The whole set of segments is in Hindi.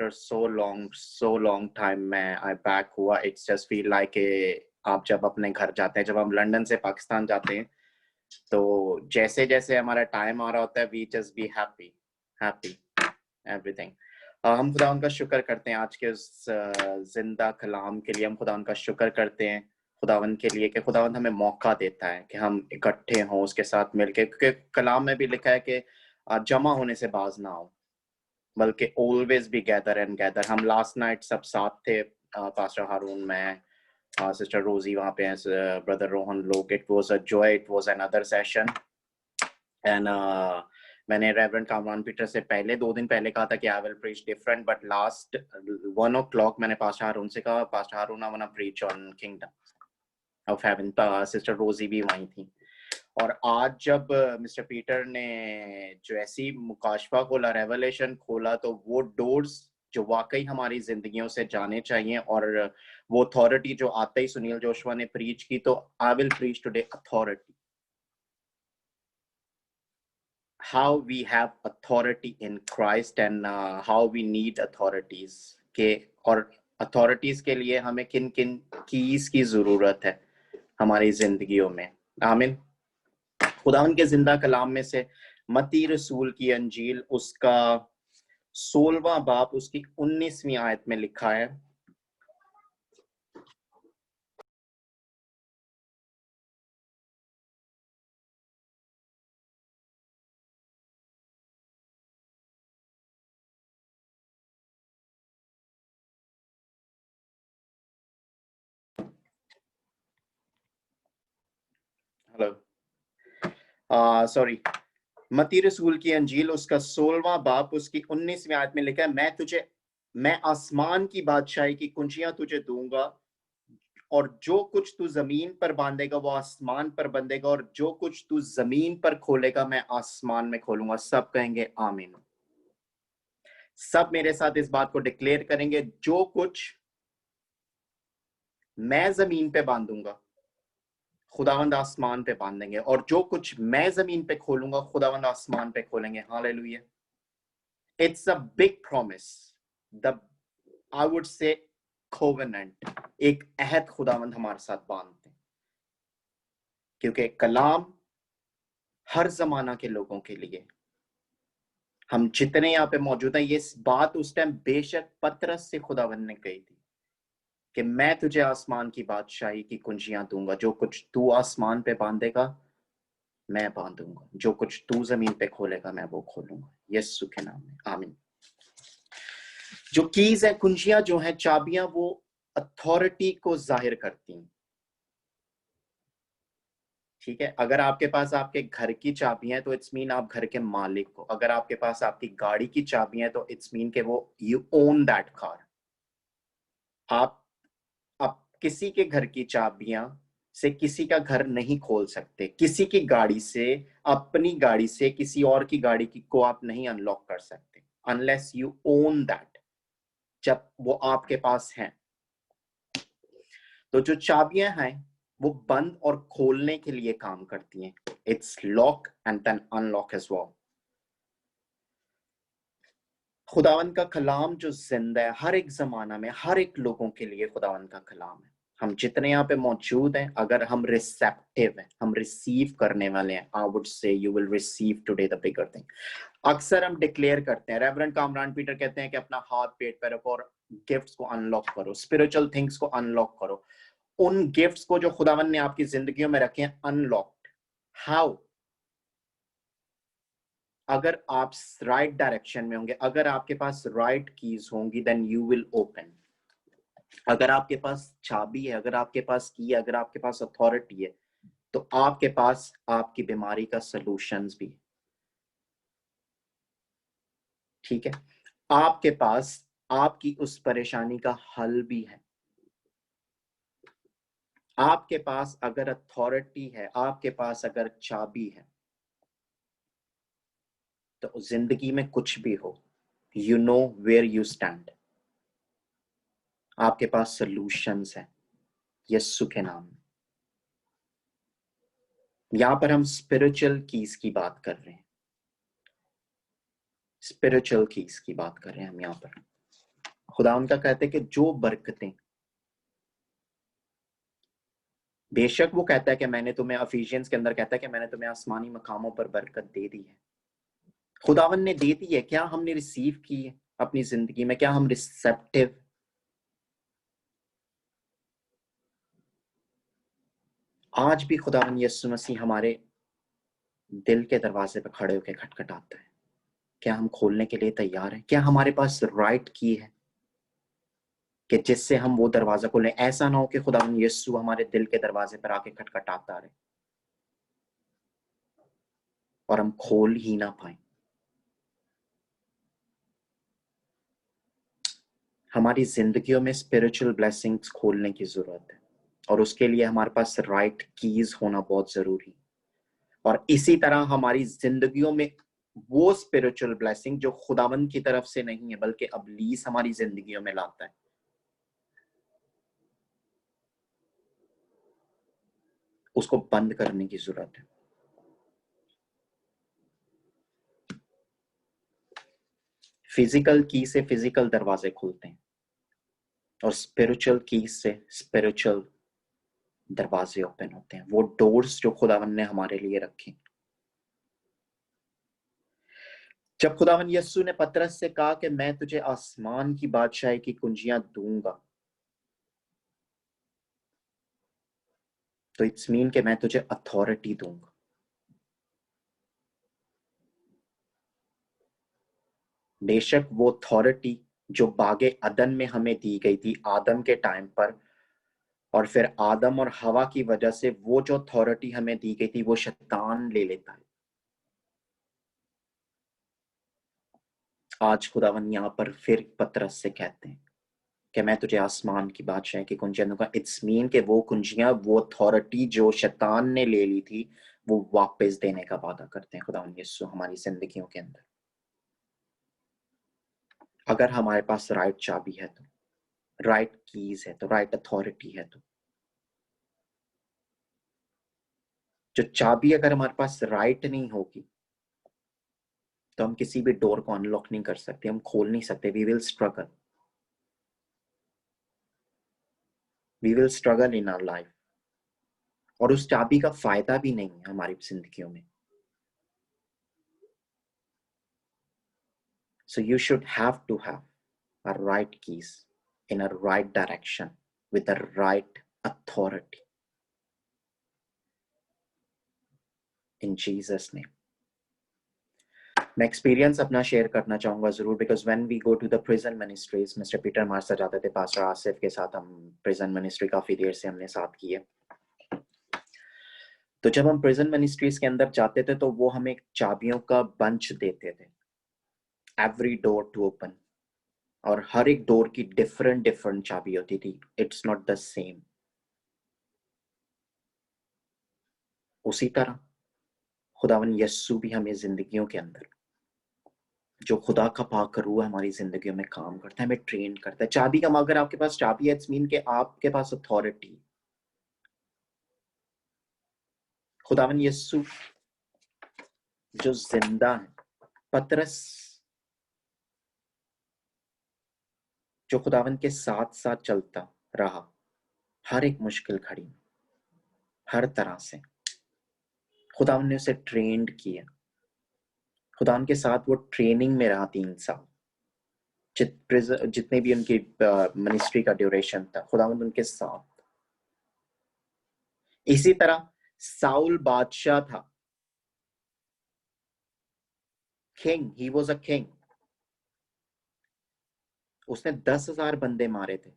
आफ्टर सो लॉन्ग टाइम मैं आई बैक हुआ. इट्स जस्ट फील लाइक आप जब अपने घर जाते हैं, जब हम लंदन से पाकिस्तान जाते हैं, तो जैसे जैसे हमारा टाइम आ रहा होता है, we just be happy happy everything. हम खुदा उनका शुक्र करते हैं आज के उस जिंदा कलाम के लिए. हम खुदा उनका शुक्र करते हैं खुदावन के लिए कि खुदावन हमें मौका देता है कि हम इकट्ठे हों उसके साथ मिलके, क्योंकि कलाम में भी लिखा है कि जमा होने से बाज ना हो, बल्कि always be gather and gather. हम लास्ट नाइट सब साथ थे, पास्टर हारून, मैं, सिस्टर रोजी वहाँ पे, ब्रदर रोहन लोग. It was a joy, it was another session. And मैंने रेवरेंड कामरान पीटर से पहले 2 दिन पहले कहा था कि I will preach different, but last 1 o'clock मैंने पास्टर हारून से कहा, pastor Haroon I want to preach on kingdom of heaven. Sister Rosy भी वहीं थी. और आज जब मिस्टर पीटर ने जो ऐसी मुकाशफा खोला, रेवलेशन खोला, तो वो डोर्स जो वाकई हमारी जिंदगियों से जाने चाहिए, और वो अथॉरिटी जो आते ही सुनील जोशुआ ने प्रीच की, तो आई will preach today authority. how we have authority in Christ and how we need authorities के, और authorities के लिए हमें किन किन कीज की जरूरत है हमारी जिंदगियों में. आमीन. खुदावन के जिंदा कलाम में से मत्ती रसूल की अंजील उसका 16वां बाब उसकी 19वीं आयत में लिखा है, हेलो सॉरी, मत्ती रसूल की अंजील उसका 16वां बाब उसकी 19वीं आयत में लिखा है, मैं आसमान की बादशाही की कुंजियां तुझे दूंगा, और जो कुछ तू जमीन पर बांधेगा वो आसमान पर बंधेगा, और जो कुछ तू जमीन पर खोलेगा मैं आसमान में खोलूंगा. सब कहेंगे आमीन. सब मेरे साथ इस बात को डिक्लेयर करेंगे, जो कुछ मैं जमीन पे बांधूंगा खुदावंद आसमान पे बांधेंगे, और जो कुछ मैं जमीन पे खोलूंगा खुदावंद आसमान पे खोलेंगे. Hallelujah. It's a big promise. The I would say covenant, एक अहद खुदावंद हमारे साथ बांधते हैं, क्योंकि कलाम हर जमाना के लोगों के लिए. हम जितने यहाँ पे मौजूद हैं, ये बात उस टाइम बेशक पतरस से खुदावंद ने कही थी कि मैं तुझे आसमान की बादशाही की कुंजियां दूंगा, जो कुछ तू आसमान पे बांधेगा मैं बांधूंगा, जो कुछ तू जमीन पे खोलेगा मैं वो खोलूंगा. यीशु के नाम में आमीन. जो कीज है, कुंजियां जो हैं, चाबियां, वो अथॉरिटी को जाहिर करती हैं. ठीक है. अगर आपके पास आपके घर की चाबियां हैं तो इट्स मीन आप घर के मालिक हो. अगर आपके पास आपकी गाड़ी की चाबियां हैं तो इट्स मीन के वो यू ओन दैट कार. आप किसी के घर की चाबियां से किसी का घर नहीं खोल सकते. किसी की गाड़ी से, अपनी गाड़ी से किसी और की गाड़ी को आप नहीं अनलॉक कर सकते अनलेस यू ओन दैट, जब वो आपके पास है. तो जो चाबियां हैं वो बंद और खोलने के लिए काम करती हैं. It's lock and then unlock as well. खुदावन का कलाम जो जिंदा है, हर एक जमाना में हर एक लोगों के लिए खुदावन का कलाम है. हम जितने यहाँ पे मौजूद हैं, अगर हम रिसेप्टिव हैं, हम रिसीव करने वाले हैं, I would say you will receive today the bigger thing. अक्सर हम डिक्लेयर करते हैं, रेवरेंड कामरान पीटर कहते हैं कि अपना हाथ पेट पे रखो और गिफ्ट्स को अनलॉक करो, स्पिरिचुअल थिंग्स को अनलॉक करो. उन गिफ्ट्स को जो खुदावन ने आपकी जिंदगियों में रखे हैं, अनलॉक्ड. हाउ? अगर आप राइट डायरेक्शन में होंगे, अगर आपके पास राइट कीज होंगी, देन यू विल ओपन. अगर आपके पास चाबी है, अगर आपके पास की है, अगर आपके पास अथॉरिटी है, तो आपके पास आपकी बीमारी का सॉल्यूशंस भी है. ठीक है. आपके पास आपकी उस परेशानी का हल भी है. आपके पास अगर अथॉरिटी है, आपके पास अगर चाबी है, तो जिंदगी में कुछ भी हो, you know where you stand. आपके पास सॉल्यूशंस है यीशु के नाम में. यहां पर हम स्पिरिचुअल कीज की बात कर रहे हैं. स्पिरिचुअल कीज की बात कर रहे हैं हम यहां पर. खुदा उनका कहते हैं कि जो बरकतें, बेशक वो कहता है कि मैंने तुम्हें, अफिशियंस के अंदर कहता है कि मैंने तुम्हें आसमानी मकामों पर बरकत दे दी है, खुदावन ने दे दी है, क्या हमने रिसीव की है अपनी जिंदगी में? क्या हम रिसेप्टिव? आज भी खुदावन यीशु मसीह हमारे दिल के दरवाजे पर खड़े होकर खटखटाता है। क्या हम खोलने के लिए तैयार हैं? क्या हमारे पास राइट की है कि जिससे हम वो दरवाजा खोलें? ऐसा ना हो कि खुदावन यीशु हमारे दिल के दरवाजे पर आके खटखटाता रहे और हम खोल ही ना पाए। हमारी जिंदगियों में स्पिरिचुअल ब्लेसिंग्स खोलने की जरूरत है, और उसके लिए हमारे पास राइट कीज होना बहुत जरूरी। और इसी तरह हमारी जिंदगियों में वो स्पिरिचुअल ब्लेसिंग जो खुदावंद की तरफ से नहीं है बल्कि अबलीस हमारी जिंदगियों में लाता है, उसको बंद करने की जरूरत है। फिजिकल की से फिजिकल दरवाजे खुलते हैं और स्पिरिचुअल की से स्पिरिचुअल दरवाजे ओपन होते हैं, वो डोर्स जो खुदावन ने हमारे लिए रखे। जब खुदावन यस्सु ने पतरस से कहा कि मैं तुझे आसमान की बादशाही की कुंजियां दूंगा, तो इट्स मीन कि मैं तुझे अथॉरिटी दूंगा। बेशक वो अथॉरिटी जो बागे अदन में हमें दी गई थी आदम के टाइम पर, और फिर आदम और हवा की वजह से वो जो अथॉरिटी हमें दी गई थी वो शैतान ले लेता है। आज खुदावन यहाँ पर फिर पतरस से कहते हैं कि मैं तुझे आसमान की बादशाह की कुंजियां दूंगा। इट्स मीन कि वो कुंजियां, वो अथॉरिटी जो शैतान ने ले ली थी, वो वापस देने का वादा करते हैं खुदावन यीशु हमारी जिंदगियों के अंदर, अगर हमारे पास राइट चाबी है तो, राइट कीज है तो, राइट अथॉरिटी है तो। जो चाबी अगर हमारे पास राइट नहीं होगी तो हम किसी भी डोर को अनलॉक नहीं कर सकते, हम खोल नहीं सकते। We will struggle in our life, और उस चाबी का फायदा भी नहीं है हमारी जिंदगियों में। So you should have to have a right keys in a right direction with the right authority in Jesus name. मैं एक्सपीरियंस अपना शेयर करना चाहूंगा जरूर, because when we go to the prison ministries, mister Peter मार्सा जाते थे, पास्टर आसिफ के साथ हम प्रिजन मिनिस्ट्री काफी देर से हमने साथ की है। तो जब हम प्रिजन मिनिस्ट्रीज के अंदर जाते थे तो वो हमें चाबियों का बंच देते थे, एवरी डोर टू ओपन, और हर एक डोर की डिफरेंट डिफरेंट चाबी होती थी, इट्स नॉट द सेम। उसी तरह खुदावन यस्सु भी हमें जिंदगियों के अंदर, जो खुदा का पाक रूह हमारी जिंदगियों में काम करता है, हमें ट्रेन करता है। चाबी का, अगर आपके पास चाबी है, इट्स मीन कि आपके पास अथॉरिटी। खुदावन यस्सु जो जिंदा है, पतरस जो खुदावन के साथ साथ चलता रहा हर एक मुश्किल घड़ी में, हर तरह से खुदावन ने उसे ट्रेंड किया। खुदावन के साथ वो ट्रेनिंग में रहा 3 साल, जितने भी उनकी मिनिस्ट्री का ड्यूरेशन था, खुदावन उनके साथ। इसी तरह साउल बादशाह था, king, he was a king. उसने 10,000 बंदे मारे थे,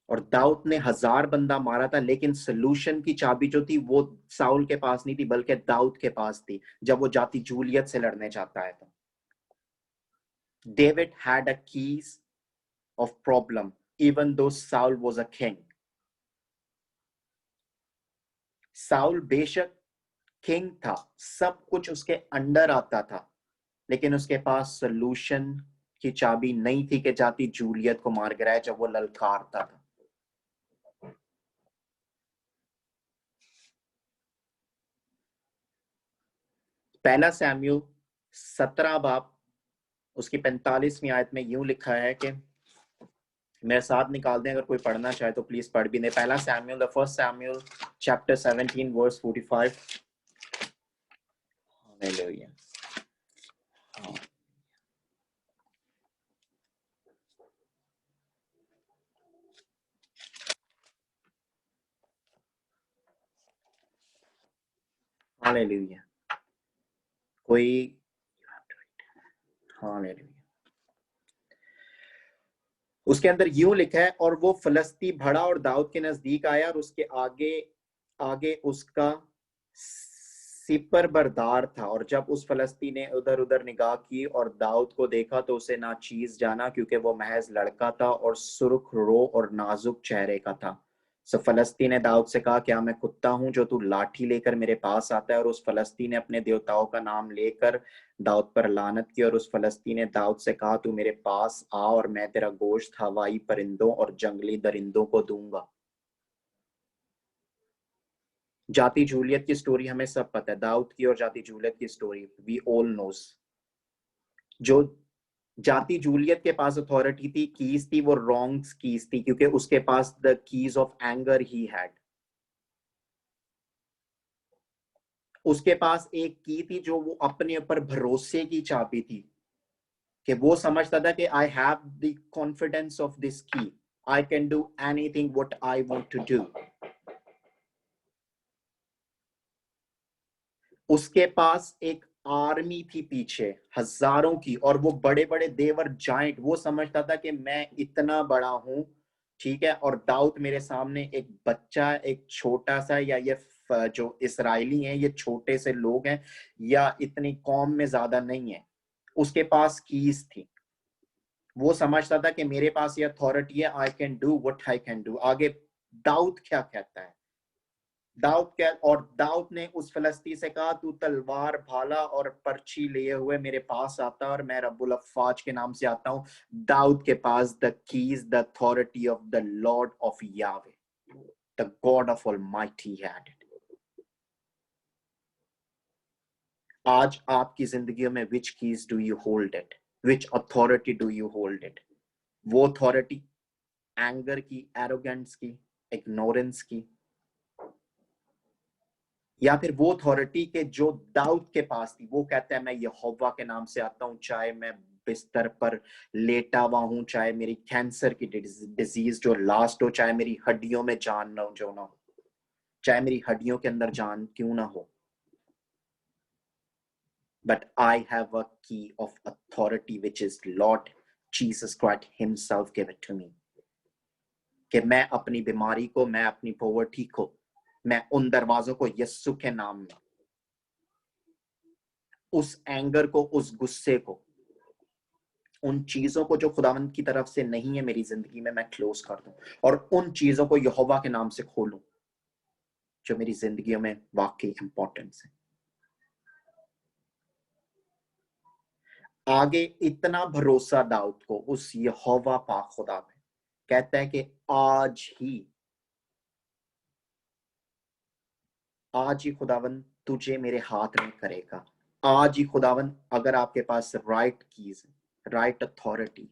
और दाऊद ने 1000 बंदा मारा था, लेकिन सोल्यूशन की चाबी जो थी वो साउल के पास नहीं थी बल्कि दाऊद के पास थी, जब वो जाति जूलियत से लड़ने चाहता है। तो David had a keys of problem even though Saul was a king. Saul बेशक किंग था, सब कुछ उसके अंडर आता था, लेकिन उसके पास सोल्यूशन की चाबी नहीं थी कि जाति जूलियत को मार गिराए जब वो ललकारता था। पहला सैमुएल 17 बाब उसकी 45वीं आयत में यूं लिखा है कि मेरे साथ निकाल दें, अगर कोई पढ़ना चाहे तो प्लीज पढ़ भी दें। पहला Samuel, the first Samuel chapter 17 verse 45। Hallelujah. Hallelujah. कोई, हालेलुया। उसके अंदर यूं लिखा है, और वो फलस्ती बढ़ा और दाऊद के नजदीक आया, और उसके आगे आगे उसका सिपर बरदार था। और जब उस फलस्ती ने उधर उधर निगाह की और दाऊद को देखा तो उसे ना चीज जाना, क्योंकि वो महज लड़का था और सुर्ख रो और नाजुक चेहरे का था। सो फलस्ती ने दाऊद से कहा, क्या मैं कुत्ता हूं जो तू लाठी लेकर मेरे पास आता है? और उस फलस्ती ने अपने देवताओं का नाम लेकर दाऊद पर लानत की। और उस फलस्ती ने दाऊद से कहा, तू मेरे पास आ और मैं तेरा गोश्त हवाई परिंदों और जंगली दरिंदों को दूंगा। जाति जूलियत की स्टोरी हमें सब पता है, दाऊद की और जाति जूलियत की स्टोरी वी ऑल नोस। जो जाति जूलियत के पास अथॉरिटी थी, कीज थी, वो रॉन्ग कीज थी, क्योंकि उसके पास the keys of anger he had. उसके पास एक की थी जो वो अपने ऊपर भरोसे की चाबी थी, कि वो समझता था कि I have the confidence of this key, I can do anything what I want to do. उसके पास एक आर्मी थी पीछे, हजारों की, और वो बड़े बड़े देवर जाइंट, वो समझता था कि मैं इतना बड़ा हूं, ठीक है, और दाऊद मेरे सामने एक बच्चा, एक छोटा सा, या ये जो इसराइली हैं ये छोटे से लोग हैं, या इतनी कौम में ज्यादा नहीं है। उसके पास कीज थी, वो समझता था कि मेरे पास ये अथॉरिटी है, आई can do what I can do. आगे दाऊद क्या कहता है, दाऊद क्या, और दाऊद ने उस फलस्ती से कहा, तू तलवार भाला और पर्ची लिए हुए मेरे पास आता, और मैं रब्बुल अफ़ाज के नाम से आता हूं। दाऊद के पास the keys, the authority of the Lord of Yahweh, the God of Almighty had it. आज आपकी जिंदगी में which keys do you hold it, which authority do you hold it? वो अथॉरिटी एंगर की, एरोगेंस की, इग्नोरेंस की, या फिर वो अथॉरिटी के जो दाऊद के पास थी? वो कहता है, मैं यहोवा के नाम से आता हूं, चाहे मैं बिस्तर पर लेटा हुआ हूं, चाहे मेरी कैंसर की डिजीज जो लास्ट हो, चाहे मेरी हड्डियों में जान ना हो, जो ना हो, चाहे मेरी हड्डियों के अंदर जान क्यों ना हो, but I have a key of authority which is Lord Jesus Christ himself give it to me. कि मैं अपनी बीमारी को, मैं अपनी पॉवर्टी को, मैं उन दरवाजों को यस्सु के नाम में, उस एंगर को, उस गुस्से को, उन चीजों को जो खुदावंद की तरफ से नहीं है मेरी जिंदगी में, मैं क्लोज कर दूं, और उन चीजों को यहोवा के नाम से खोलूं जो मेरी जिंदगी में वाकई इंपॉर्टेंस है। आगे इतना भरोसा दाऊद को उस यहोवा पाक खुदा पे, कहता है कि आज ही खुदावंद तुझे मेरे हाथ में करेगा। आज ही खुदावंद, अगर आपके पास right keys, right authority,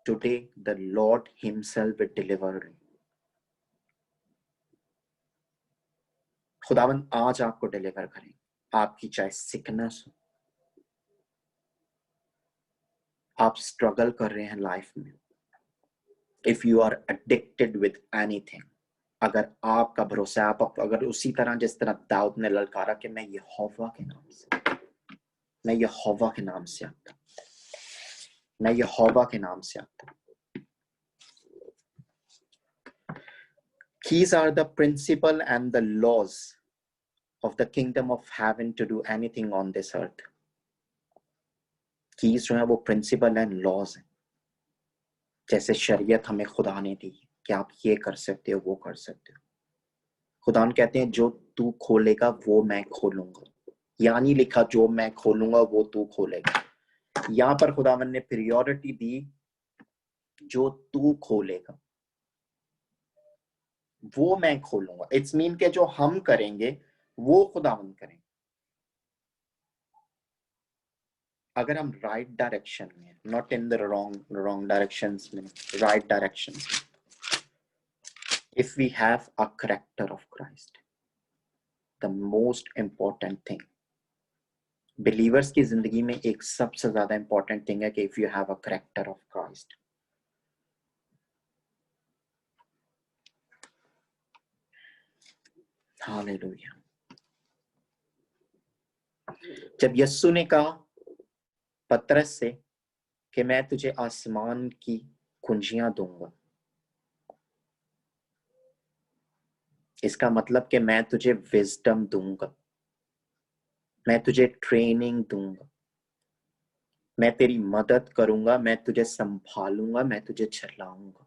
today the Lord himself will deliver. खुदावंद आज आपको डिलीवर करें, आपकी चाहे सिकनेस हो, आप स्ट्रगल कर रहे हैं लाइफ में, if you are addicted with anything, अगर आपका भरोसा, आप अगर उसी तरह जिस तरह दाऊद ने ललकारा कि मैं यहोवा के नाम से, मैं यहोवा के नाम से आता, मैं यहोवा के नाम से आता। These are the principle and the laws of the kingdom of heaven to do anything on this earth. Keys जो है वो प्रिंसिपल एंड लॉज है, जैसे शरीयत हमें खुदा ने दी कि आप ये कर सकते हो, वो कर सकते हो। खुदा कहते हैं, जो तू खोलेगा वो मैं खोलूंगा, यानी लिखा जो मैं खोलूंगा वो तू खोलेगा। यहां पर खुदावन ने प्रियोरिटी दी, जो तू खोलेगा वो मैं खोलूंगा। इट्स मीन के जो हम करेंगे वो खुदावन करेंगे। अगर हम राइट डायरेक्शन में, not in the wrong directions में, राइट डायरेक्शंस में, if we have a character of Christ, the most important thing, believers की जिंदगी में एक सबसे ज्यादा इंपॉर्टेंट थिंग है कि if you have a character of Christ, hallelujah. जब यीशु ने कहा पतरस से कि मैं तुझे आसमान की कुंजियां दूंगा, इसका मतलब कि मैं तुझे विजडम दूंगा, मैं तुझे ट्रेनिंग दूंगा, मैं तेरी मदद करूंगा, मैं तुझे संभालूंगा, मैं तुझे चलाऊंगा।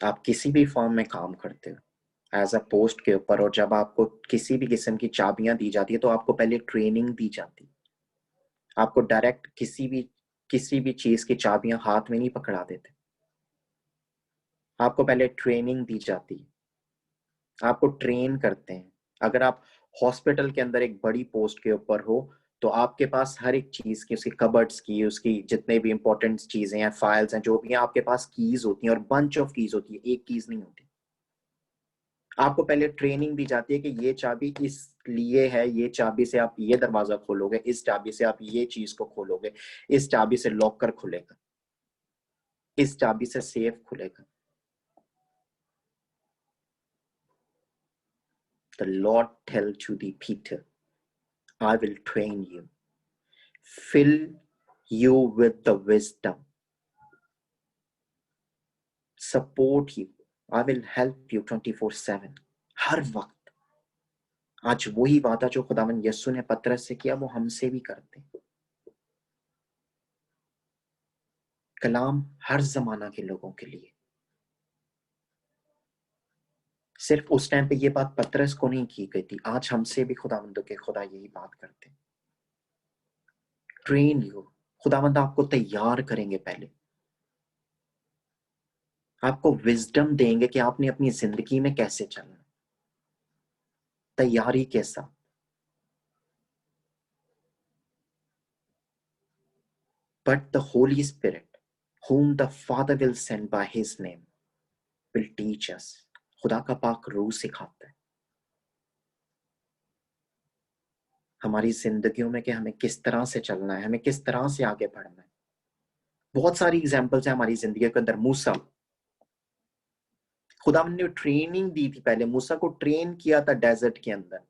आप किसी भी फॉर्म में काम करते हो एज अ पोस्ट के ऊपर, और जब आपको किसी भी किस्म की चाबियां दी जाती है तो आपको पहले ट्रेनिंग दी जाती है। आपको डायरेक्ट किसी भी चीज की चाबियां हाथ में नहीं पकड़ा देते, आपको पहले ट्रेनिंग दी जाती है, आपको ट्रेन करते हैं। अगर आप हॉस्पिटल के अंदर एक बड़ी पोस्ट के ऊपर हो तो आपके पास हर एक चीज की, उसकी कबर्ड्स की, उसकी जितने भी इंपॉर्टेंट चीजें हैं, फाइल्स हैं, जो भी हैं, आपके पास कीज होती हैं, और बंच ऑफ कीज होती है, एक कीज नहीं होती। आपको पहले ट्रेनिंग दी जाती है कि ये चाबी इस लिए है, ये चाबी से आप ये दरवाजा खोलोगे, इस चाबी से आप ये चीज को खोलोगे, इस चाबी से लॉकर खुलेगा, इस चाबी से सेफ खुलेगा। The Lord tell to the Peter, I will train you, fill you with the wisdom, support you, I will help you 24/7, हर वक्त। आज वही वादा जो खुदावंद यीशु ने पतरस से किया वो हमसे भी करते हैं। कलाम हर जमाना के लोगों के लिए। सिर्फ उस टाइम पे ये बात पतरस को नहीं की गई थी, आज हमसे भी खुदावंद के खुदा यही बात करते हैं। ट्रेन यू, खुदावंद आपको तैयार करेंगे, पहले आपको विजडम देंगे कि आपने अपनी जिंदगी में कैसे चलना, तैयारी के साथ। But the Holy Spirit, whom the Father will send by His name, will teach us. खुदा का पाक रूह सिखाता है हमारी जिंदगियों में कि हमें किस तरह से चलना है, हमें किस तरह से आगे बढ़ना है। बहुत सारी एग्जाम्पल्स हैं हमारी जिंदगी के अंदर। मूसा, खुदा ने ट्रेनिंग दी थी, पहले मूसा को ट्रेन किया था डेजर्ट के अंदर।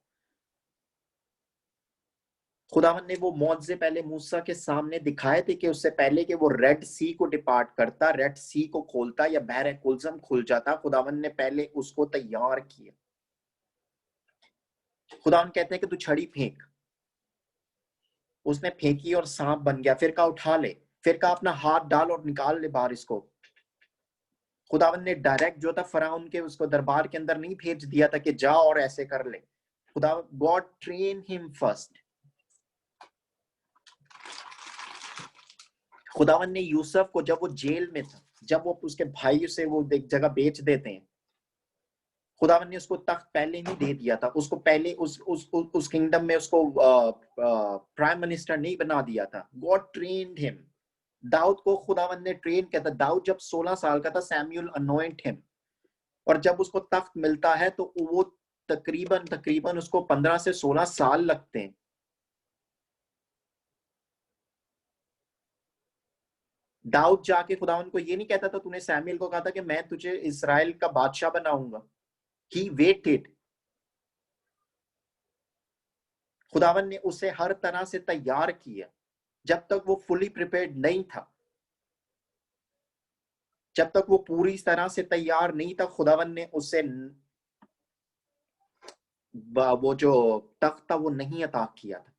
खुदावन ने वो मौजज़े पहले मूसा के सामने दिखाए थे कि उससे पहले कि वो रेड सी को डिपार्ट करता, रेड सी को खोलता या बहर कुलजम खुल जाता, खुदावन ने पहले उसको तैयार किया। खुदावन कहते हैं कि तू छड़ी फेंक, उसने फेंकी और सांप बन गया। फिर कहा उठा ले, फिर कहा अपना हाथ डाल और निकाल ले बाहर इसको। खुदावन ने डायरेक्ट जो था फराउन के उसको दरबार के अंदर नहीं भेज दिया था कि जा और ऐसे कर ले। खुदा गॉड ट्रेन हिम फर्स्ट। खुदावन ने यूसुफ को जब वो जेल में था, जब वो उसके भाई से वो एक जगह बेच देते हैं, खुदावन ने उसको तख्त पहले नहीं दे दिया था, उसको पहले उस किंगडम में उसको प्राइम मिनिस्टर नहीं बना दिया था। God trained him. दाऊद को खुदावन ने ट्रेन किया था। दाऊद जब 16 साल का था, सैमुअल अनॉइंट हिम, और जब उसको तख्त मिलता है तो वो तकरीबन उसको 15 से 16 साल लगते हैं। दाऊद जाके खुदावन को ये नहीं कहता था, तूने सैमुअल को कहा था कि मैं तुझे इस्राएल का बादशाह बनाऊंगा। He waited. खुदावन ने उसे हर तरह से तैयार किया जब तक वो फुली प्रिपेयर्ड नहीं था, जब तक वो पूरी तरह से तैयार नहीं था। खुदावन ने उसे वो जो तख्त था वो नहीं अता किया था।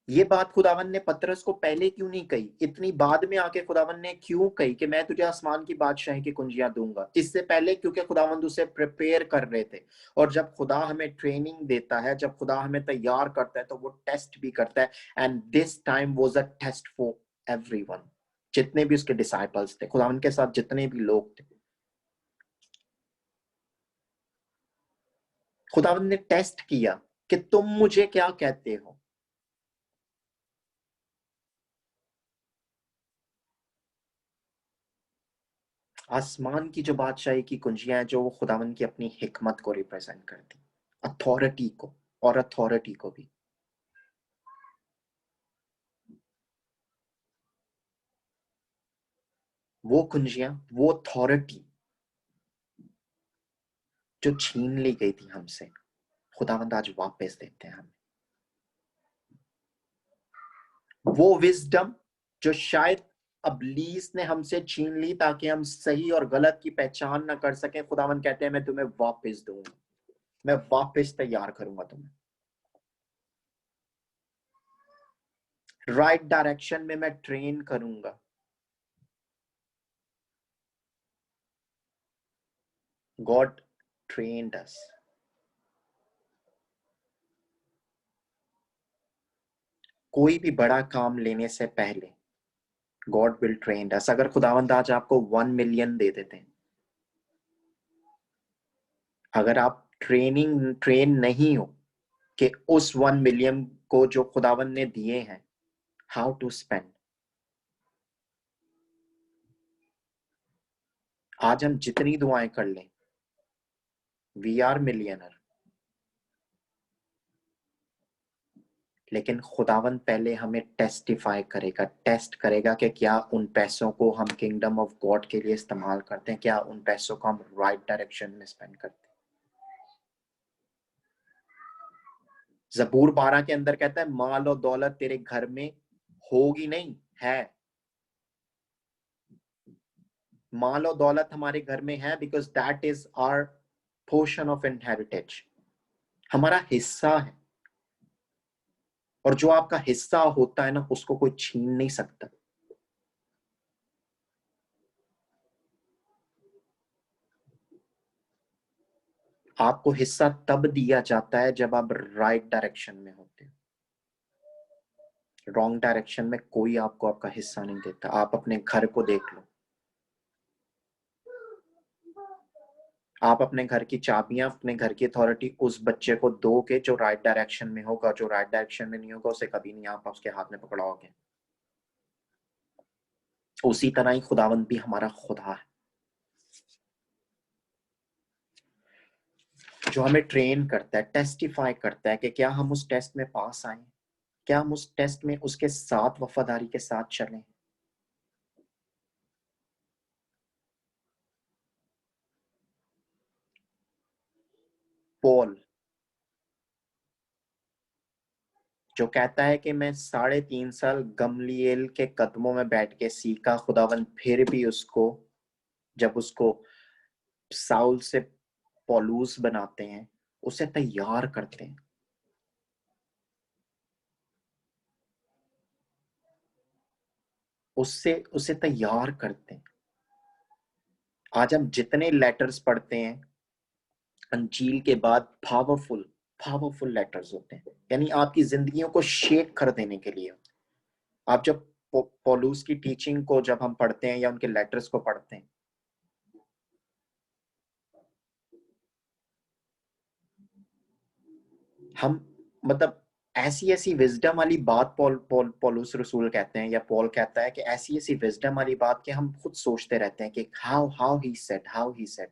ये बात खुदावन ने पतरस को पहले क्यों नहीं कही, इतनी बाद में आके खुदावन ने क्यों कही कि मैं तुझे आसमान की बादशाही की कुंजियां दूंगा? इससे पहले क्योंकि खुदावंद उसे प्रिपेयर कर रहे थे। और जब खुदा हमें ट्रेनिंग देता है, जब खुदा हमें तैयार करता है, तो वो टेस्ट भी करता है। And this time was a test for everyone. जितने भी उसके डिसाइपल्स थे, खुदावंद के साथ जितने भी लोग थे, खुदावंद ने टेस्ट किया कि तुम मुझे क्या कहते हो। आसमान की जो बादशाही की कुंजियां हैं, जो वो खुदावंद की अपनी हिकमत को रिप्रेजेंट करती, अथॉरिटी को, और अथॉरिटी को भी। वो कुंजियां, वो अथॉरिटी जो छीन ली गई थी हमसे, खुदावंद आज वापस देते हैं हमें। वो विजडम जो शायद अबलीस ने हमसे छीन ली ताकि हम सही और गलत की पहचान ना कर सकें, खुदावंद कहते हैं मैं तुम्हें वापस दूंगा, मैं वापस तैयार करूंगा तुम्हें, राइट डायरेक्शन में मैं ट्रेन करूंगा। गॉड ट्रेन्ड अस। कोई भी बड़ा काम लेने से पहले गॉड विल ट्रेन अस। अगर खुदावंद आज आपको 1 मिलियन दे देते हैं, अगर आप ट्रेन नहीं हो कि उस 1 मिलियन को जो खुदावंद ने दिए हैं हाउ टू स्पेंड, आज हम जितनी दुआएं कर लें, वी आर मिलियनर, लेकिन खुदावंद पहले हमें टेस्टिफाई करेगा, टेस्ट करेगा कि क्या उन पैसों को हम किंगडम ऑफ गॉड के लिए इस्तेमाल करते हैं, क्या उन पैसों को हम राइट डायरेक्शन में स्पेंड करते हैं। जबूर 12 के अंदर कहता है माल और दौलत तेरे घर में होगी नहीं, है। माल और दौलत हमारे घर में है because that is our portion of inheritage, हमारा हिस्सा है। और जो आपका हिस्सा होता है ना, उसको कोई छीन नहीं सकता। आपको हिस्सा तब दिया जाता है जब आप राइट डायरेक्शन में होते हो। रॉन्ग डायरेक्शन में कोई आपको आपका हिस्सा नहीं देता। आप अपने घर को देख लो, आप अपने घर की चाबियां, अपने घर की अथॉरिटी उस बच्चे को दो के जो राइट डायरेक्शन में होगा, जो राइट डायरेक्शन में नहीं होगा उसे कभी नहीं आप उसके हाथ में पकड़ाओगे। उसी तरह ही खुदावंद भी हमारा खुदा है जो हमें ट्रेन करता है, टेस्टिफाई करता है कि क्या हम उस टेस्ट में पास आए, क्या हम उस टेस्ट में उसके साथ वफादारी के साथ चलें। पॉल जो कहता है कि मैं 3.5 साल गमलीएल के कदमों में बैठ के सीखा, खुदावंद फिर भी उसको, जब उसको साउल से पौलुस बनाते हैं, उसे तैयार करते हैं, उससे उसे तैयार करते हैं। आज हम जितने लेटर्स पढ़ते हैं अंजील के बाद, पावरफुल पावरफुल लेटर्स होते हैं, यानी आपकी जिंदगियों को शेक कर देने के लिए। आप जब पौलुस की टीचिंग को जब हम पढ़ते हैं या उनके लेटर्स को पढ़ते हैं, हम मतलब ऐसी ऐसी विजडम वाली बात पौलुस रसूल कहते हैं, या पॉल कहता है कि ऐसी ऐसी विजडम वाली बात कि हम खुद सोचते रहते हैं कि हाउ ही सेड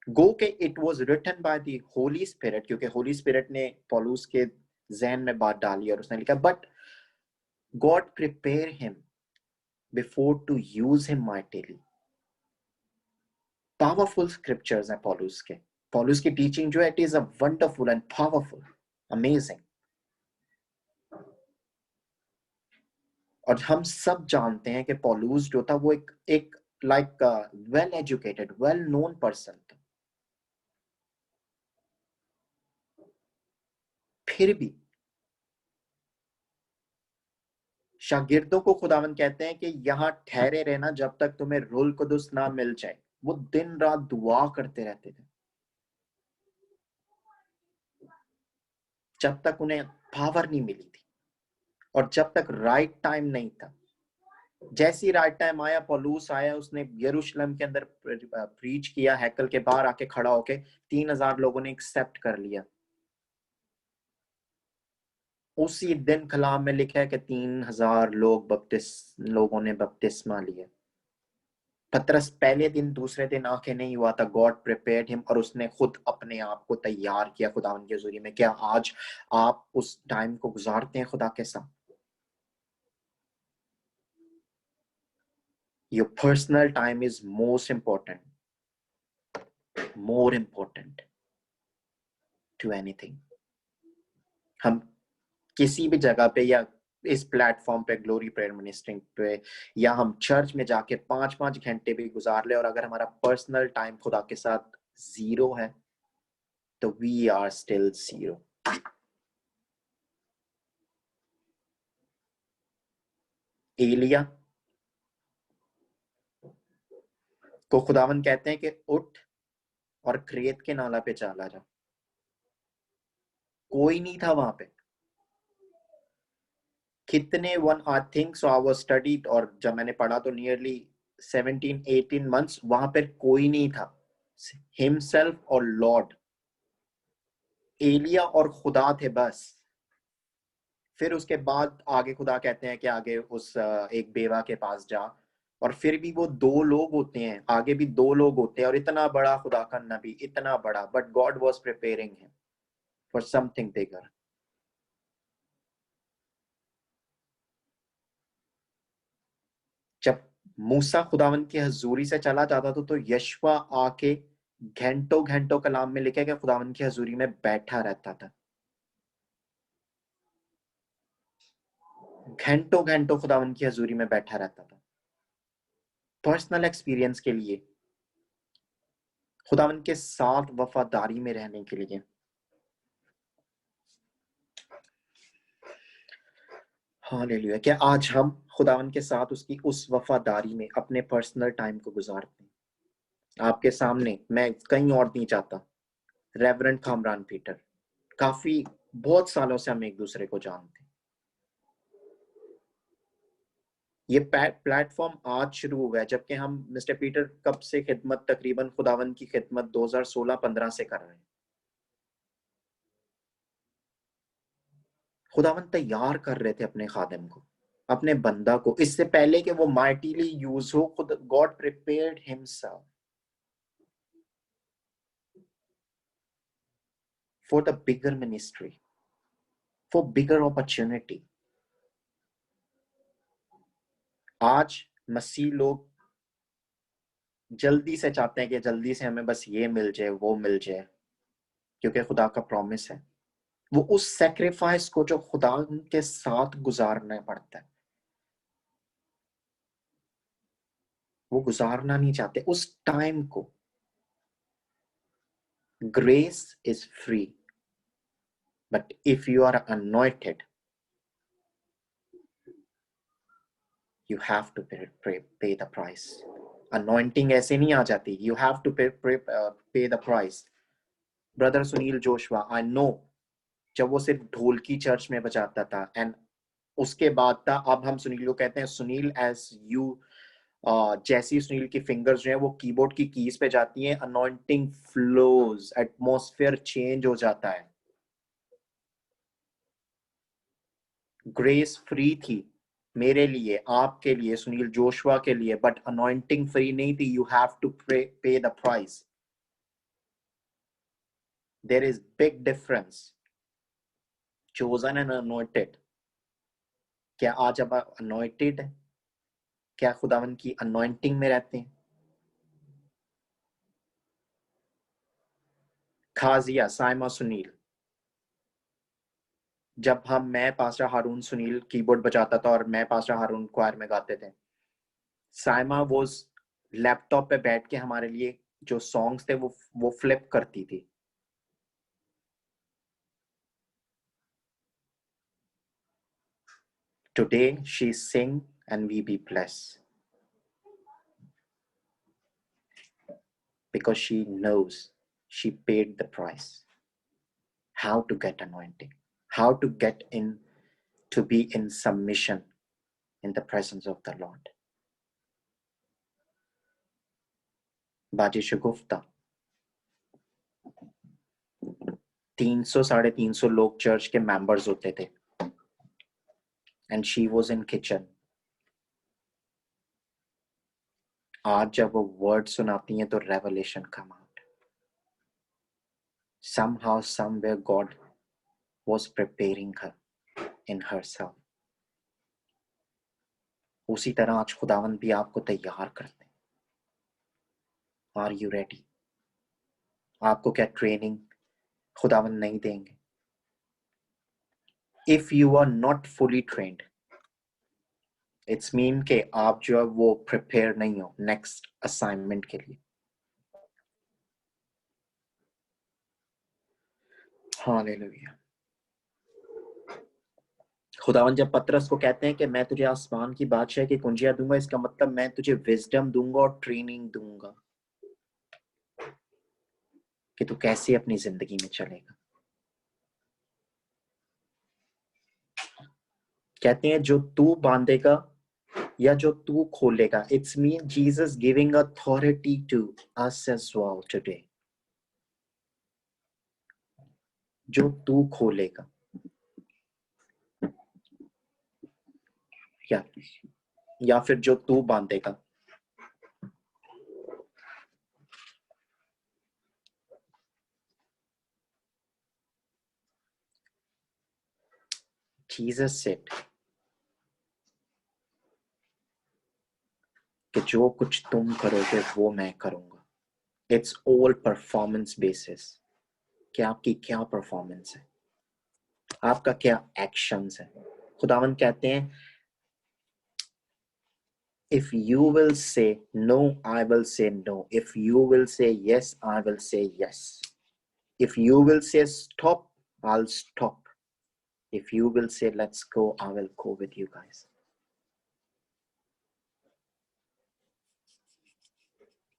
गो के it was written by the Holy Spirit, क्योंकि होली स्पिरिट ने पौलुस के जहन में बात डाली और उसने लिखा, but God prepare him before to use him mightily. Powerful scriptures हैं पॉलुस के, पॉलुस की टीचिंग जो है it is a wonderful and powerful, amazing. और हम सब जानते हैं कि पॉलुस जो था वो एक like well educated, well known person था। फिर भी शागिर्दों को खुदावंद कहते हैं कि यहाँ ठहरे रहना जब तक तुम्हें रूल कुदुस ना मिल जाए। वो दिन रात दुआ करते रहते थे जब तक उन्हें पावर नहीं मिली थी, और जब तक राइट टाइम नहीं था। जैसी राइट टाइम आया, पौलुस आया, उसने यरूशलेम के अंदर प्रीच किया, हैकल के बाहर आके खड़ा होके 3,000 लोगों ने एक्सेप्ट कर लिया। उसी दिन कलाम में लिखा है कि 3,000 लोगों ने बपतिस्मा लिया। पतरस पहले दिन दूसरे दिन आके नहीं हुआ था, गॉड प्रिपेयर्ड हिम, और उसने खुद अपने आप को तैयार किया खुदावन के हुजूरी में। क्या आज आप उस टाइम को गुजारते हैं खुदा के साथ? Your personal time is more important to anything. हम किसी भी जगह पे, या इस प्लेटफॉर्म पे, ग्लोरी प्रेयर मिनिस्ट्रिंग पे, या हम चर्च में जाके 5-5 घंटे भी गुजार ले, और अगर हमारा पर्सनल टाइम खुदा के साथ जीरो है, तो वी आर स्टिल जीरो। एलिया को खुदावन कहते हैं कि उठ और क्रेत के नाला पे चला जा। कोई नहीं था वहां पे। कितने one I think so, I was studied, और जब मैंने पढ़ा तो नियरली 17-18 months वहां पर कोई नहीं था। हिमसेल्फ और लॉर्ड, एलिया और खुदा थे बस। फिर उसके बाद आगे खुदा कहते हैं कि आगे उस एक बेवा के पास जा, और फिर भी वो 2 लोग होते हैं, आगे भी 2 लोग होते हैं, और इतना बड़ा खुदा का नबी, इतना बड़ा, but God was preparing him for something bigger. जब मूसा खुदावन की हजूरी से चला जाता था, तो यशवा आके घंटों घंटों कलाम में लिखे कि खुदावन की हजूरी में बैठा रहता था। घंटों घंटों खुदावन की हजूरी में बैठा रहता था, पर्सनल एक्सपीरियंस के लिए, खुदावन के साथ वफादारी में रहने के लिए। हालेलुया। क्या आज हम खुदावन के साथ उसकी उस वफादारी में अपने पर्सनल टाइम को गुजारते हैं? आपके सामने मैं कहीं और नहीं चाहता, रेवरेंड कामरान पीटर, काफी बहुत सालों से हम एक दूसरे को जानते हैं। ये प्लेटफॉर्म आज शुरू हुआ है, जबकि हम मिस्टर पीटर कब से खिदमत, तकरीबन खुदावन की खिदमत 2016-15 से कर रहे हैं। खुदावन तैयार कर रहे थे अपने खादिम को, अपने बंदा को, इससे पहले कि वो माइटीली यूज हो। खुद God prepared himself for the bigger ministry, for bigger opportunity. आज मसीह लोग जल्दी से चाहते हैं कि जल्दी से हमें बस ये मिल जाए, वो मिल जाए, क्योंकि खुदा का प्रॉमिस है। वो उस सेक्रीफाइस को जो खुदा के साथ गुजारना पड़ता है, वो गुजारना नहीं चाहते उस टाइम को। Grace is free, but if you are anointed, you have to pay the price. Anointing ऐसे नहीं आ जाती, you have to pay the price. Brother Sunil Joshua, I know, जब वो सिर्फ ढोलकी चर्च में बजाता था, एंड उसके बाद था, अब हम सुनील को कहते हैं सुनील एज यू, जैसी सुनील की फिंगर्स जो है वो कीबोर्ड की कीज पे जाती हैं, अनॉइंटिंग फ्लोज, एटमॉस्फेयर चेंज हो जाता है। ग्रेस फ्री थी मेरे लिए, आपके लिए, सुनील जोशवा के लिए, बट अनॉइंटिंग फ्री नहीं थी। You have to pay the price. There is big difference, chosen and anointed. क्या आज अब अनॉइंटेड है? क्या खुदावन की अनॉइंटिंग में रहते हैं? खाजिया साइमा सुनील, जब मैं पास्टर हारून सुनील कीबोर्ड बजाता था और मैं पास्टर हारून क्वायर में गाते थे, साइमा वो लैपटॉप पे बैठ के हमारे लिए जो सॉन्ग्स थे वो फ्लिप करती थी। Today she sing and we be bless, because she knows she paid the price. How to get anointing, how to get in, to be in submission, in the presence of the Lord. बाजी शगुफ्ता 300-350 लोग चर्च के मेंबर्स होते थे, and she was in kitchen. आज जब वो वर्ड सुनाती हैं तो revelation come out. Somehow, somewhere, God was preparing her in herself. उसी तरह आज खुदावन भी आपको तैयार करते हैं. Are you ready? आपको क्या ट्रेनिंग खुदावन नहीं देंगे? If you are not fully trained, it's mean कि आप जो है वो प्रिपेयर नहीं हो नेक्स्ट असाइनमेंट के लिए. हालेलुया. खुदावन जब पतरस को कहते हैं कि मैं तुझे आसमान की बादशाह की कुंजियां दूंगा, इसका मतलब मैं तुझे विजडम दूंगा और ट्रेनिंग दूंगा कि तू कैसे अपनी जिंदगी में चलेगा. कहते हैं जो तू बांधेगा या जो तू खोलेगा, it's mean Jesus giving authority to us as well today. जो तू खोलेगा या फिर जो तू बांधेगा. जीसस सेड कि जो कुछ तुम करोगे वो मैं करूंगा. It's all performance basis. कि आपकी क्या परफॉर्मेंस है, आपका क्या एक्शंस है. खुदावन कहते हैं if you will say no, I will say no. If you will say yes, I will say yes. If you will say stop, I'll stop. If you will say let's go, I will go with you guys.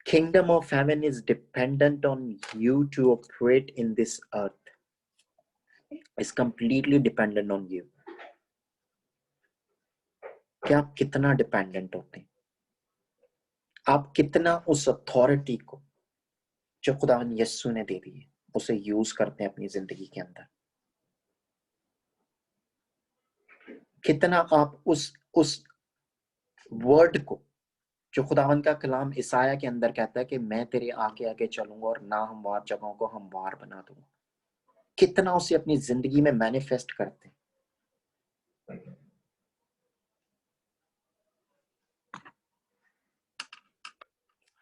Kingdom of heaven is dependent on you to operate in this earth. It's completely dependent on you. कि आप कितना डिपेंडेंट होते हैं, आप कितना उस अथॉरिटी को जो खुदावन यीशु ने दे दी है उसे यूज करते हैं अपनी जिंदगी के अंदर. कितना आप उस वर्ड को जो खुदावन का कलाम ईसाया के अंदर कहता है कि मैं तेरे आगे आगे चलूंगा और ना हमवार जगहों को हमवार बना दूंगा, कितना उसे अपनी जिंदगी में मैनिफेस्ट करते हैं.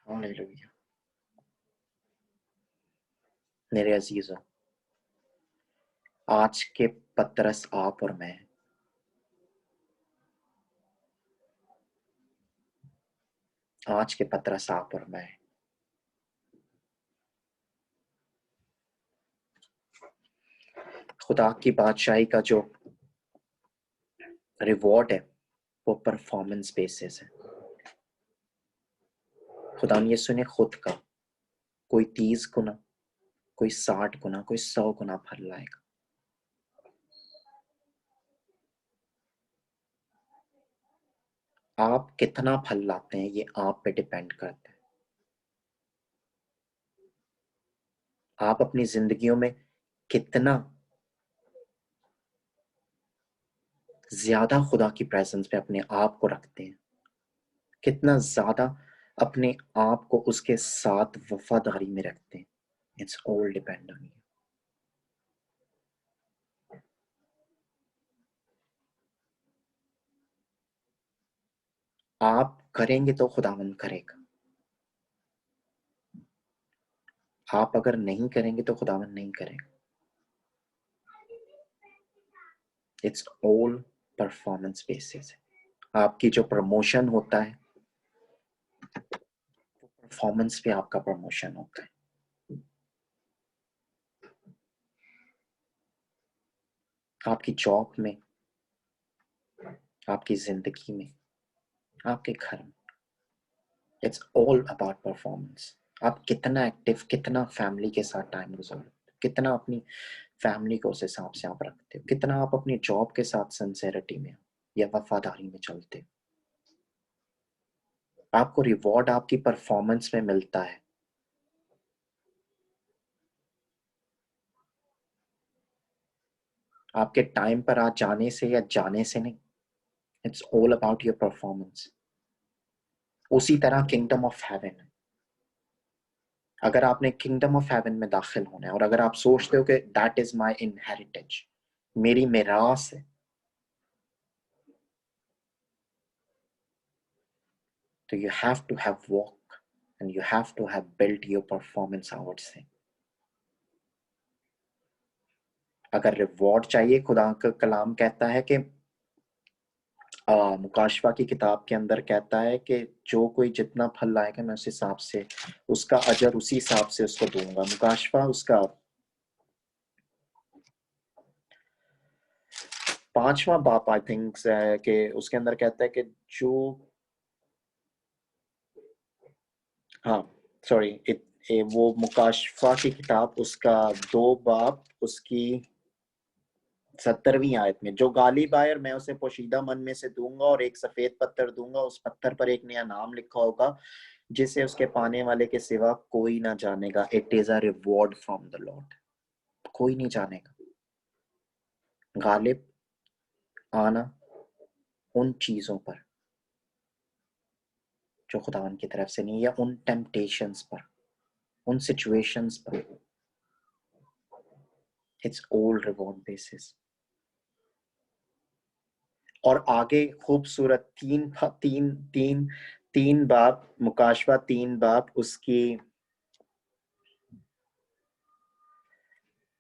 हालेलुया. मेरे अजीजों, आज के पतरस आप और मैं, आज के पतरस आप और मैं खुदा की बादशाही का जो रिवॉर्ड है वो परफॉर्मेंस बेसिस है. खुदा ने यीशु ने खुद का कोई 30 गुना, कोई 60 गुना, कोई 100 गुना फल लाएगा. आप कितना फल लाते हैं ये आप पे डिपेंड करता है. आप अपनी जिंदगियों में कितना ज्यादा खुदा की प्रेजेंस पे अपने आप को रखते हैं, कितना ज्यादा अपने आप को उसके साथ वफादारी में रखते हैं. It's all depend on you. आप करेंगे तो खुदावंद करेगा. आप अगर नहीं करेंगे तो खुदावंद नहीं करेगा. इट्स ऑल परफॉर्मेंस बेसिस है. आपकी जो प्रमोशन होता है परफॉर्मेंस पे आपका प्रमोशन होता है. आपकी जॉब में, आपकी जिंदगी में, आपके घर में, इट्स ऑल अबाउट परफॉर्मेंस. आप कितना एक्टिव, कितना फैमिली के साथ टाइम गुजारते हो, कितना अपनी फैमिली को उस हिसाब से आप रखते हो, कितना आप अपनी जॉब के साथ सिंसेरिटी में हो. या वफादारी में चलते हो? आपको रिवॉर्ड आपकी परफॉर्मेंस में मिलता है, आपके टाइम पर आ जाने से या जाने से नहीं। It's all about your performance. उसी तरह किंगडम ऑफ हेवन है। अगर आपने किंगडम ऑफ हेवन में दाखिल होना है और अगर आप सोचते हो कि दैट इज माई इनहेरिटेज, मेरी मिरास है, तो you have to have walk and you have to have built your performance out से। अगर रिवॉर्ड चाहिए, खुदा का कलाम कहता है कि मुकाशवा की किताब के अंदर कहता है कि जो कोई जितना फल लाएगा मैं उस हिसाब से उसका अजर उसी हिसाब से उसको दूंगा। मुकाशवा उसका 5वां बाप आई थिंक है कि उसके अंदर कहता है कि जो, हाँ सॉरी, वो मुकाशफा की किताब उसका 2 बाप उसकी 70वीं आयत में, जो गालिब आए और मैं उसे पोशीदा मन में से दूंगा और एक सफेद पत्थर दूंगा, उस पत्थर पर एक नया नाम लिखा होगा जिसे उसके पाने वाले के सिवा कोई ना जानेगा। It is a reward from the Lord. कोई नहीं जानेगा। गालिब आना उन चीजों पर जो खुदावन की तरफ से नहीं, या उन टेम्पटेशंस पर, उन सिचुएशंस पर। It's all reward basis. और आगे खूबसूरत तीन बाब, मुकाशवा 3 बाब उसकी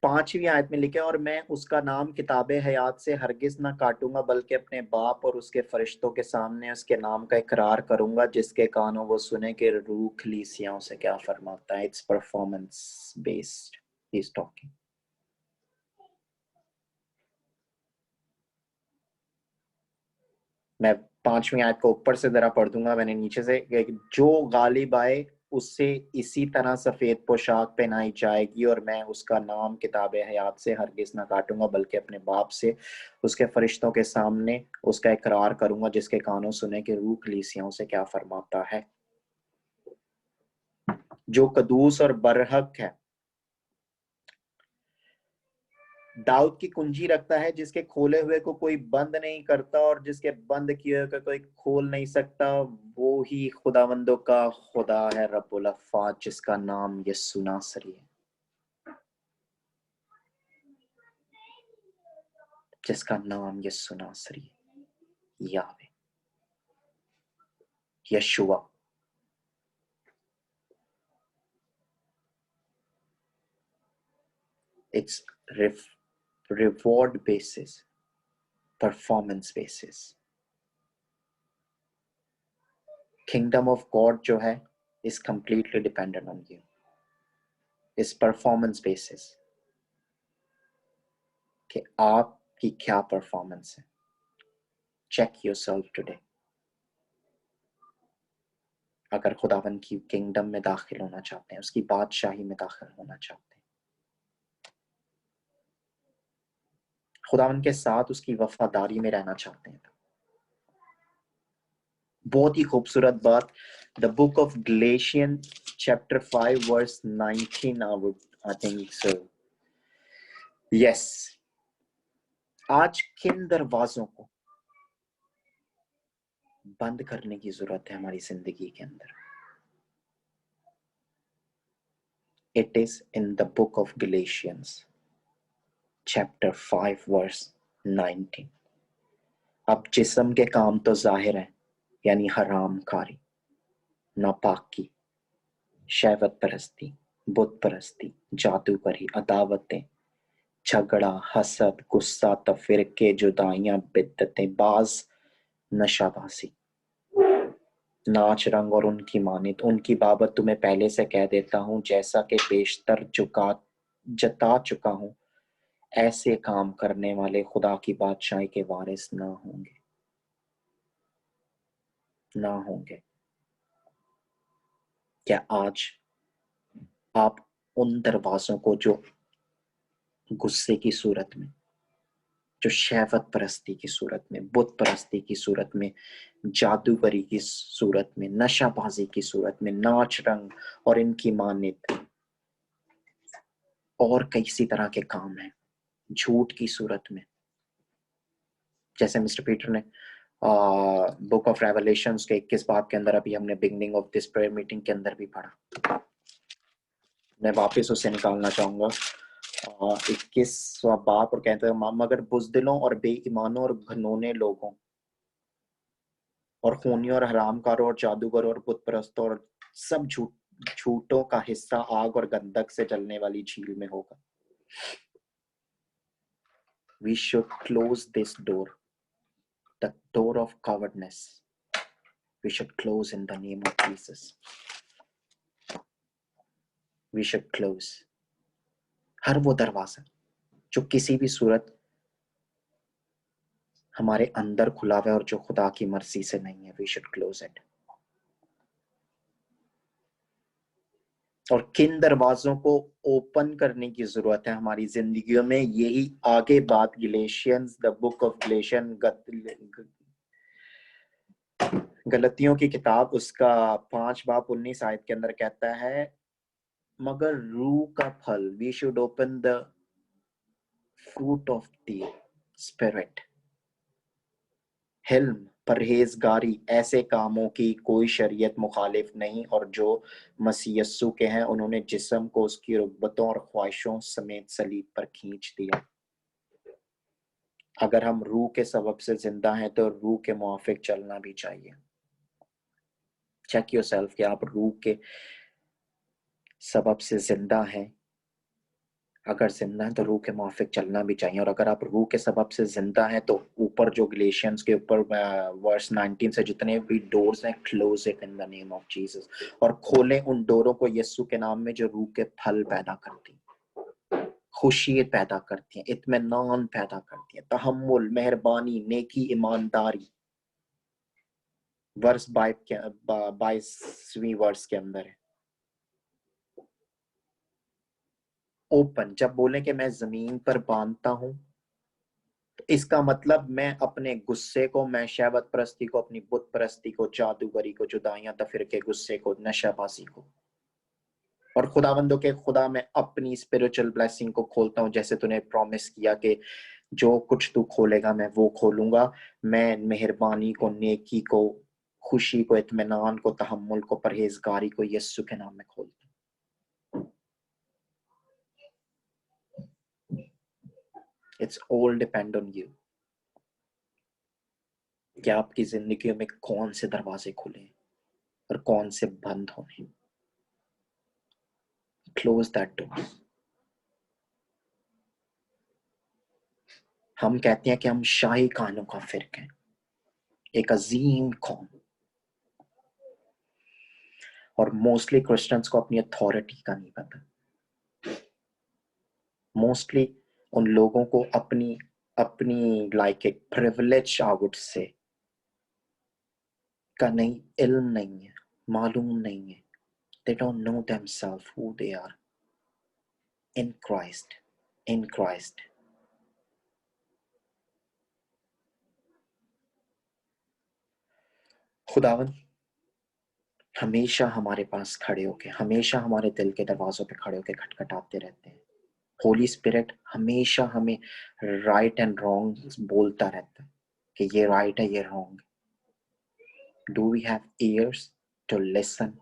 5वीं आयत में लिखे, और मैं उसका नाम किताबे हयात से हरगिज ना काटूंगा बल्कि अपने बाप और उसके फरिश्तों के सामने उसके नाम का इकरार करूंगा। जिसके कानों वो सुने कि रूह खलीसियाओं से क्या फरमाता है। It's performance based he is talking. मैं 5वीं आयत को ऊपर से जरा पढ़ दूंगा, मैंने नीचे से, जो गालिब आए उससे इसी तरह सफेद पोशाक पहनाई जाएगी और मैं उसका नाम किताब हयात से हरगिज ना काटूंगा बल्कि अपने बाप से उसके फरिश्तों के सामने उसका इकरार करूंगा। जिसके कानों सुने कि रूह कलीसियाओं से क्या फरमाता है। जो कदूस और बरहक है, दाऊद की कुंजी रखता है, जिसके खोले हुए को कोई बंद नहीं करता और जिसके बंद किए हुए को कोई खोल नहीं सकता। वो ही खुदावंदों का खुदा है, रब्बुल अफ़्फ़ाज, जिसका नाम यस्सु नासरी है, जिसका नाम यस्सु नासरी है, Yahweh, Yeshua. It's reward basis, performance basis. Kingdom of God जो है is completely dependent on you. इस परफॉर्मेंस बेसिस कि आपकी क्या परफॉर्मेंस है। Check yourself today. अगर खुदावन की किंगडम में दाखिल होना चाहते हैं, उसकी बादशाही में दाखिल होना चाहते हैं, खुदावन के साथ उसकी वफादारी में रहना चाहते हैं, बहुत ही खूबसूरत बात, the book of Galatian chapter 5 verse 19 I think so, yes. आज किन दरवाजों को बंद करने की जरूरत है हमारी जिंदगी के अंदर? It is in the book of Galatians chapter 5 verse 19। अब जिस्म के काम तो जाहिर है, यानी हराम कारी, नापाकी, शहवत परस्ती, बुत परस्ती, जादूगरी, अदावतें, झगड़ा, हसद, गुस्सा, तफिरके, जुदाइयां, बिद्दतें, बाज, नशाबाजी, नाच रंग और उनकी मानित। उनकी बाबत तुम्हें पहले से कह देता हूं, जैसा कि बेशतर जता चुका हूं, ऐसे काम करने वाले खुदा की बादशाही के वारिस ना होंगे, ना होंगे। क्या आज आप उन दरवाजों को जो गुस्से की सूरत में, जो शहवत परस्ती की सूरत में, बुत परस्ती की सूरत में, जादूगरी की सूरत में, नशाबाजी की सूरत में, नाच रंग और इनकी मान्यता और कई सी तरह के काम हैं, झूठ की सूरत में, जैसे मिस्टर पीटर ने बुक ऑफ रेवलेशंस के 21 बाब के अंदर अभी हमने beginning of this prayer meeting के अंदर भी पढ़ा। मैं वापस उसे निकालना चाहूंगा 21वां बाब, और कहते हैं मगर बुजदिलों और बेईमानों और घिनौने लोगों और खूनियों और हरामकारों और जादूगरों और बुत परस्तों और सब झूठों का हिस्सा आग और गंधक से जलने वाली झील में होगा। We should close this door, the door of cowardness. We should close in the name of Jesus. We should close. हर वो दरवाजा जो किसी भी सूरत हमारे अंदर खुला हुआ है और जो खुदा की मर्जी से नहीं है, we should close it. और किन दरवाजों को ओपन करने की जरूरत है हमारी जिंदगियों में, यही आगे बात गलेशियंस, द बुक ऑफ गलेशियन, गलतियों की किताब उसका 5 बाब 19 आयत के अंदर कहता है, मगर रूह का फल, we should open the fruit of the spirit, हिल्म, परहेजगारी, ऐसे कामों की कोई शरीयत मुखालिफ नहीं, और जो मसीह यस्सु के हैं उन्होंने जिस्म को उसकी रुग्बतों और ख्वाहिशों समेत सलीब पर खींच दिया। अगर हम रूह के सबब से जिंदा हैं तो रूह के मुआफिक चलना भी चाहिए। चेक योरसेल्फ कि आप रूह के सबब से जिंदा हैं। अगर जिंदा है तो रूह के मुआफिक चलना भी चाहिए, और अगर आप रूह के सबब से जिंदा हैं तो ऊपर जो गलेशियंस के ऊपर वर्स 19 से जितने भी डोर्स हैं, close it in the name of Jesus, और खोलें उन डोरों को यीशु के नाम में जो रूह के फल पैदा करती, खुशी पैदा करती हैं, इत्मीनान पैदा करती हैं, तहम्मुल, मेहरबानी, नेकी, ईमानदारी। वर्स 22वीं वर्स के अंदर है। ओपन, जब बोले कि मैं जमीन पर बांधता हूं, तो इसका मतलब मैं अपने गुस्से को, मैं शहवत परस्ती को, अपनी बुत परस्ती को, जादूगरी को, जुदाइयां, तफिर के गुस्से को, नशाबाजी को, और खुदावंदों के खुदा, मैं अपनी स्पिरिचुअल ब्लेसिंग को खोलता हूं, जैसे तूने प्रॉमिस किया कि जो कुछ तू खोलेगा मैं वो खोलूंगा। मैं मेहरबानी को, नेकी को, खुशी को, इत्मीनान को, तहम्मुल को, परहेजगारी को यीशु के नाम में खोलता हूं। It's all depend on you कि आपकी जिंदगी में कौन से दरवाजे खुले और कौन से बंद होने। Close that door. हम कहते हैं कि हम शाही कानों का फिरक हैं, एक अजीम कौम, और मोस्टली क्रिश्चियंस को अपनी अथॉरिटी का नहीं पता। मोस्टली उन लोगों को अपनी अपनी लाइक एक प्रिविलेज आउट से का नहीं, इल्म नहीं है, मालूम नहीं है। They don't know themselves who they are in Christ. In Christ. खुदावन हमेशा हमारे पास खड़े होके, हमेशा हमारे दिल के दरवाजों पे खड़े होके खटखटाते रहते हैं। होली स्पिरिट हमेशा हमें राइट एंड रॉन्ग बोलता रहता है कि ये राइट है, ये wrong. Do we have ears to listen?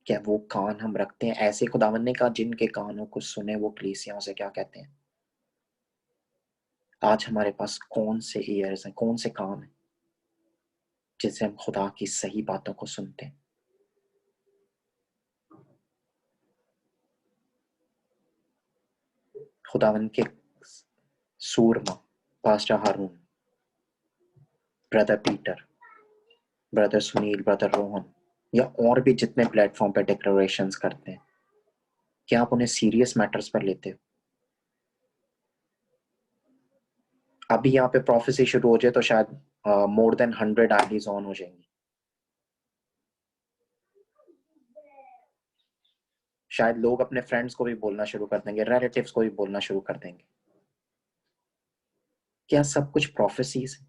क्या वो कान हम रखते हैं? ऐसे खुदावन ने कहा जिनके कानों को सुने वो कलीसियाओं से क्या कहते हैं। आज हमारे पास कौन से ईयर्स हैं, कौन से कान हैं जिससे हम खुदा की सही बातों को सुनते हैं? खुदावन के सूरमा, pastor Haroon, brother Peter, brother Sunil, brother Rohan, या और भी जितने प्लेटफॉर्म पे डिक्लेरेशंस करते हैं, क्या आप उन्हें सीरियस मैटर्स पर लेते हो? अभी यहाँ पे प्रोफेसी शुरू हो जाए तो शायद मोर देन 100 आईडीज ऑन हो जाएंगी। शायद लोग अपने फ्रेंड्स को भी बोलना शुरू कर देंगे, रिलेटिव्स को भी बोलना शुरू कर देंगे। क्या सब कुछ प्रोफेसीज है?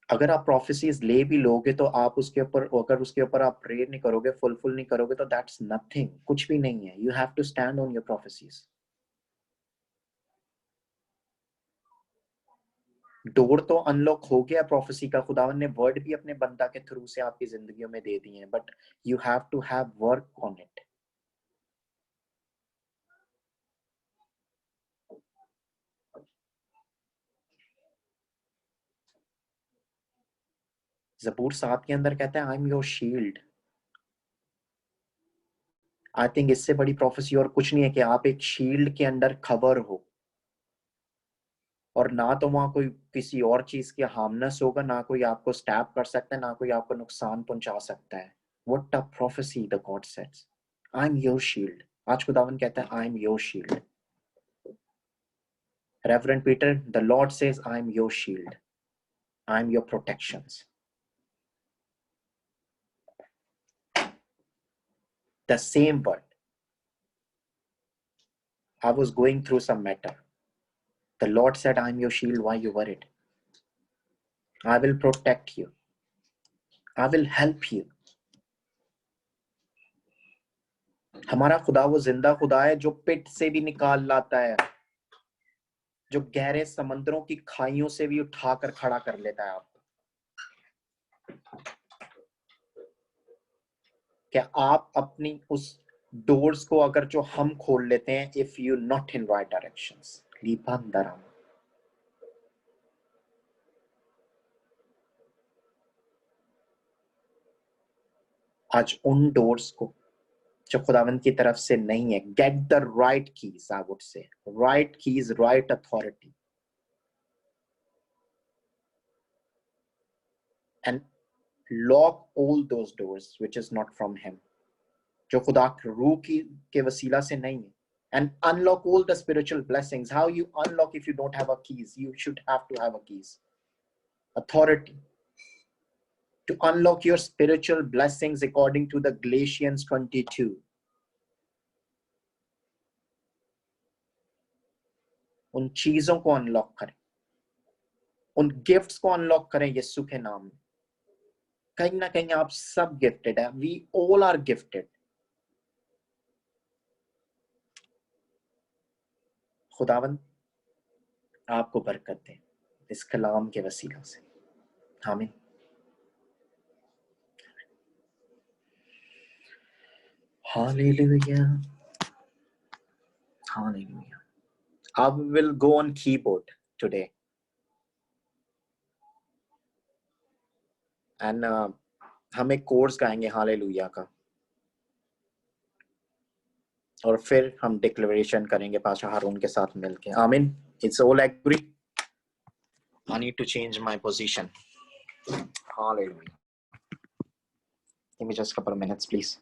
अगर आप प्रोफेसीज ले भी लोगे तो आप उसके ऊपर, अगर उसके ऊपर आप प्रेयर नहीं करोगे, फुलफिल नहीं करोगे, तो दैट्स नथिंग, कुछ भी नहीं है. You have to stand on your prophecies. Door तो अनलॉक हो गया प्रोफेसी का. खुदावन ने वर्ड भी अपने बंदा के थ्रू से आपकी जिंदगियों में दे दिए हैं, but you have to have work on it. ज़बूर 7 के अंदर कहता है I am your shield. I think इससे बड़ी प्रोफेसी और कुछ नहीं है कि आप एक शील्ड के अंडर खबर हो, और ना तो वहां कोई किसी और चीज की हार्मनेस होगा, ना कोई आपको स्टैप कर सकता है, ना कोई आपको नुकसान पहुंचा सकता है. What a prophecy the God said. I am your shield. आज खुदावन कहता है I am your shield. Reverend Peter, the Lord says I am your shield. I am your protections. The same word. I was going through some matter. The Lord said, I'm your shield. Why you worried? I will protect you. I will help you. हमारा खुदा वो जिंदा खुदा है जो पिट से भी निकाल लाता है, जो गहरे समंदरों की खाइयों से भी उठाकर खड़ा कर लेता है आपको. क्या आप अपनी उस डोर्स को अगर जो हम खोल लेते हैं, if you not in right directions, लीपांदराम, आज उन डोर्स को जो खुदावंद की तरफ से नहीं है, get the right keys. I would say right keys, right authority, and lock all those doors which is not from him, जो खुदा की रूह की के वसीला से नहीं है. And unlock all the spiritual blessings. How you unlock if you don't have a keys? You should have to have a keys. Authority to unlock your spiritual blessings according to the Galatians 22. उन चीजों को अनलॉक करें, उन गिफ्ट्स को अनलॉक करें यीशु के नाम में. कहीं ना कहीं आप सब गिफ्टेड है. We all are gifted. खुदावंद आपको बरकत दे इस कलाम के वसीला से. आमीन. Hallelujah, hallelujah. I will go on keyboard today, and हम एक कोर्स गाएंगे हालेलुया का, और फिर हम डिक्लेरेशन करेंगे पास्टर हारून के साथ मिलके. आमीन. It's all agree. I need to change my position. Hallelujah. Give me just a couple of minutes, please.